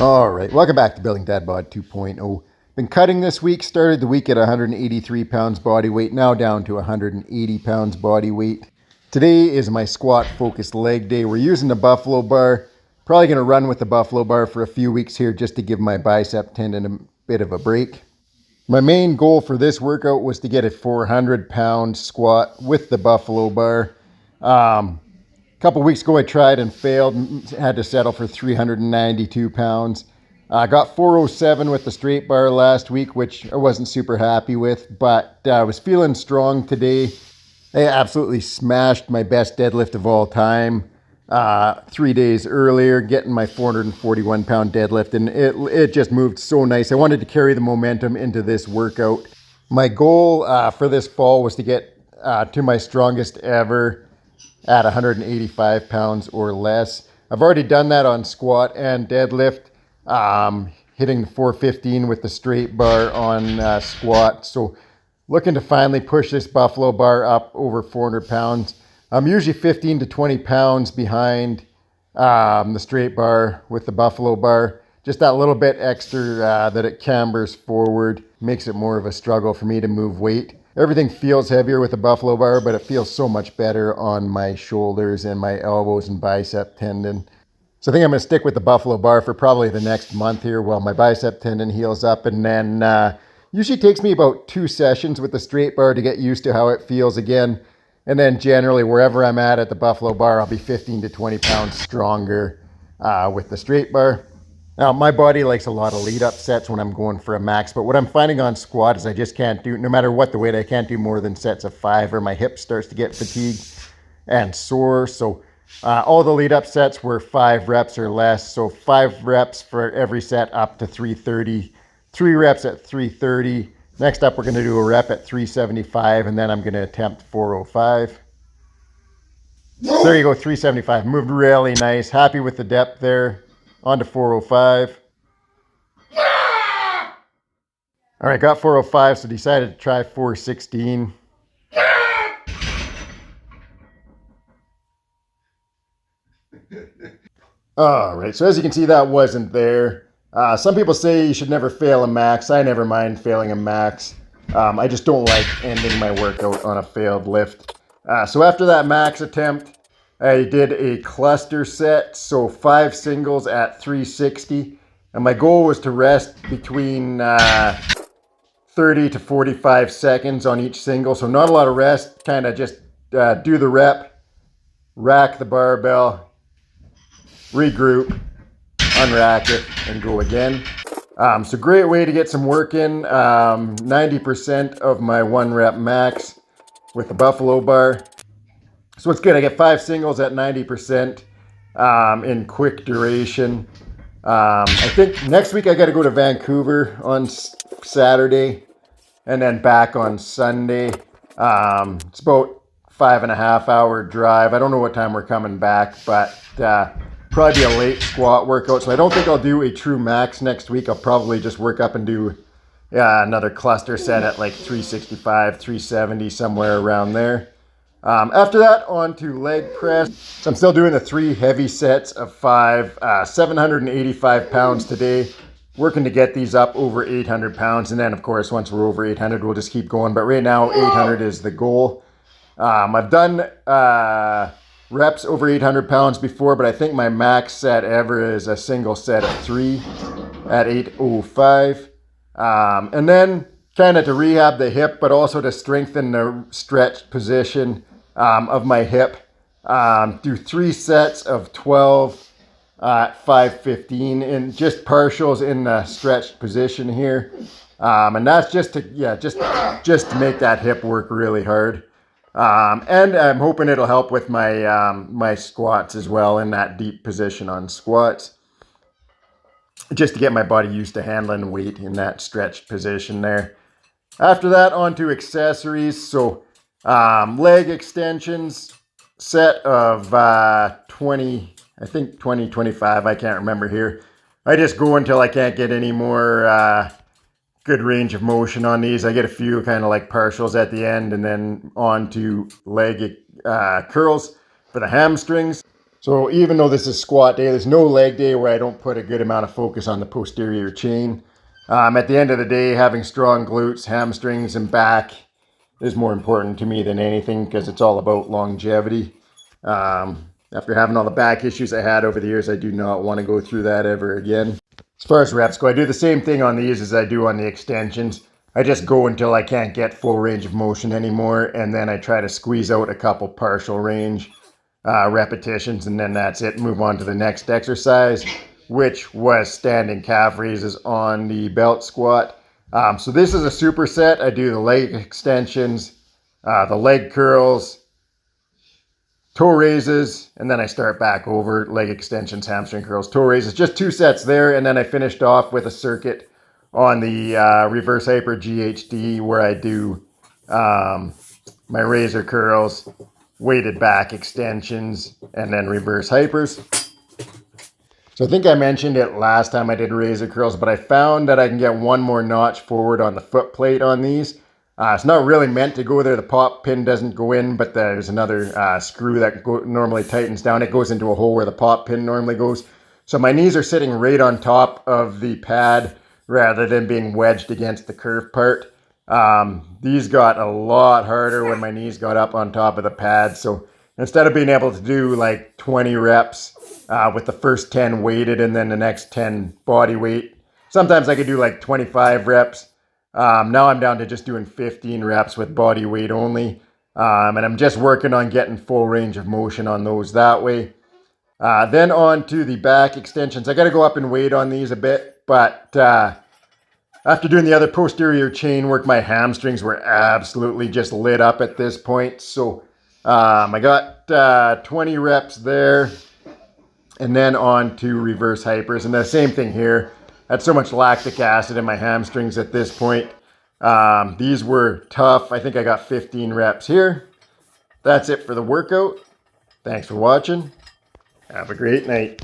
All right, welcome back to Building Dad Bod 2.0. Been cutting this week, started the week at 183 pounds body weight, now down to 180 pounds body weight. Today is my squat focused leg day. We're using the buffalo bar. Probably going to run with the buffalo bar for a few weeks here just to give my bicep tendon a bit of a break. My main goal for this workout was to get a 400-pound squat with the buffalo bar. A couple weeks ago I tried and failed, had to settle for 392 pounds. I got 407 with the straight bar last week, which I wasn't super happy with, but I was feeling strong today. I absolutely smashed my best deadlift of all time 3 days earlier, getting my 441-pound deadlift, and it just moved so nice. I wanted to carry the momentum into this workout. My goal for this fall was to get to my strongest ever at 185 pounds or less. I've already done that on squat and deadlift, hitting the 415 with the straight bar on squat. So looking to finally push this buffalo bar up over 400 pounds. I'm usually 15 to 20 pounds behind the straight bar with the buffalo bar. Just that little bit extra that it cambers forward makes it more of a struggle for me to move weight. Everything feels heavier with the buffalo bar, but it feels so much better on my shoulders and my elbows and bicep tendon. So I think I'm going to stick with the buffalo bar for probably the next month here while my bicep tendon heals up. And then usually takes me about 2 sessions with the straight bar to get used to how it feels again. And then generally wherever I'm at the buffalo bar, I'll be 15 to 20 pounds stronger with the straight bar. Now, my body likes a lot of lead-up sets when I'm going for a max, but what I'm finding on squat is I just can't do, no matter what the weight, I can't do more than sets of 5 or my hip starts to get fatigued and sore. So all the lead-up sets were 5 reps or less. So 5 reps for every set up to 330, 3 reps at 330. Next up, we're going to do a rep at 375, and then I'm going to attempt 405. So there you go, 375. Moved really nice. Happy with the depth there. On to 405. All right, got 405, so decided to try 416. All right, so as you can see, that wasn't there. Some people say you should never fail a max. I never mind failing a max. I just don't like ending my workout on a failed lift. So after that max attempt, I did a cluster set, so 5 singles at 360, and my goal was to rest between 30 to 45 seconds on each single, so not a lot of rest, kind of just do the rep, rack the barbell, regroup, unrack it, and go again. So great way to get some work in, 90% of my 1 rep max with the buffalo bar. So it's good. I get 5 singles at 90% in quick duration. I think next week I got to go to Vancouver on Saturday and then back on Sunday. It's about 5.5 hour drive. I don't know what time we're coming back, but probably be a late squat workout. So I don't think I'll do a true max next week. I'll probably just work up and do another cluster set at like 365, 370, somewhere around there. After that, on to leg press. So I'm still doing the 3 heavy sets of 5, 785 pounds today. Working to get these up over 800 pounds. And then, of course, once we're over 800, we'll just keep going. But right now, 800 is the goal. I've done reps over 800 pounds before, but I think my max set ever is a single set of 3 at 805. And then kind of to rehab the hip, but also to strengthen the stretched position of my hip. Do 3 sets of 12 at 515 and just partials in the stretched position here. And that's just to, just to make that hip work really hard. And I'm hoping it'll help with my, my squats as well in that deep position on squats. Just to get my body used to handling weight in that stretched position there. After that, on to accessories. So leg extensions, set of 20, I think 20, 25, I can't remember here. I just go until I can't get any more good range of motion on these. I get a few kind of like partials at the end and then on to leg curls for the hamstrings. So even though this is squat day, there's no leg day where I don't put a good amount of focus on the posterior chain. At the end of the day, having strong glutes, hamstrings, and back is more important to me than anything because it's all about longevity. After having all the back issues I had over the years, I do not want to go through that ever again. As far as reps go, I do the same thing on these as I do on the extensions. I just go until I can't get full range of motion anymore, and then I try to squeeze out a couple partial range repetitions, and then that's it. Move on to the next exercise, which was standing calf raises on the belt squat. So this is a superset. I do the leg extensions, the leg curls, toe raises, and then I start back over leg extensions, hamstring curls, toe raises. Just 2 sets there, and then I finished off with a circuit on the reverse hyper GHD where I do my razor curls, weighted back extensions, and then reverse hypers. So I think I mentioned it last time I did razor curls, but I found that I can get one more notch forward on the foot plate on these. It's not really meant to go there. The pop pin doesn't go in, but there's another screw that normally tightens down. It goes into a hole where the pop pin normally goes. So my knees are sitting right on top of the pad rather than being wedged against the curved part. These got a lot harder when my knees got up on top of the pad. So instead of being able to do like 20 reps with the first 10 weighted and then the next 10 body weight, sometimes I could do like 25 reps. Now I'm down to just doing 15 reps with body weight only. And I'm just working on getting full range of motion on those that way. Then on to the back extensions. I got to go up in weight on these a bit, but after doing the other posterior chain work, my hamstrings were absolutely just lit up at this point. So I got 20 reps there, and then on to reverse hypers. And the same thing here. I had so much lactic acid in my hamstrings at this point. These were tough. I think I got 15 reps here. That's it for the workout. Thanks for watching. Have a great night.